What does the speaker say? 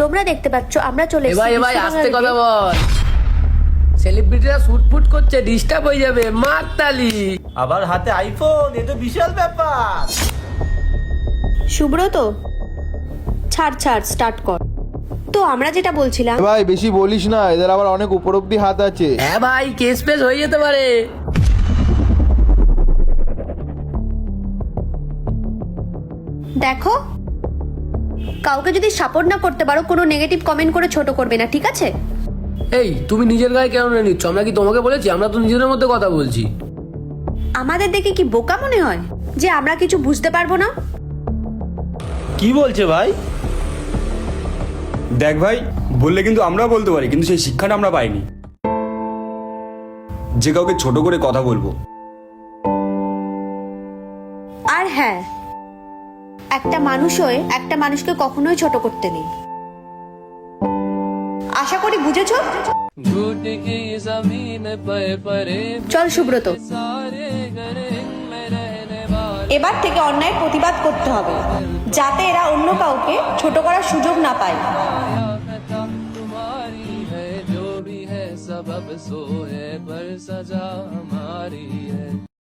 তোমরা দেখতে পাচ্ছ আমরা চলে এ ভাই এসেছি আস্তে কথা বল। সেলিব্রিটিরা শুটফুট করছে, ডিস্টার্ব হয়ে যাবে। মারতালি আবার হাতে আইফোন, এ তো বিশাল ব্যাপার। সুব্রত ছাড় স্টার্ট কর। তো আমরা যেটা বলছিলাম, ভাই বেশি বলিস না, এদের আবার অনেক উপর অব্দি হাত আছে। হ্যাঁ ভাই, কেস পেস হয়ে যেতে পারে। দেখো কাউকে যদি সাপোর্ট না করতে পারো কোনো নেগেটিভ কমেন্ট করে ছোট করবে না, ঠিক আছে? এই তুমি নিজের গায়ে কেন নিচ্ছ? আমরা কি তোমাকে বলেছি? আমরা তো নিজেদের মধ্যে কথা বলছি। আমাদের দেখে কি বোকা মনে হয় যে আমরা কিছু বুঝতে পারবো না? কি বলছে ভাই? দেখ ভাই, বললে কিন্তু আমরা বলতে পারি, কিন্তু সেই শিক্ষাটা আমরা পাইনি যে কাউকে ছোট করে কথা বলবো। আর হ্যাঁ, একটা মানুষ হয়ে একটা মানুষকে কখনোই ছোট করতে নেই। আশা করি বুঝেছো। চল সুব্রত, এবার থেকে অন্যায়ের প্রতিবাদ করতে হবে যাতে এরা অন্য কাউকে ছোট করার সুযোগ না পায়। सबब सोए पर सजा हमारी है।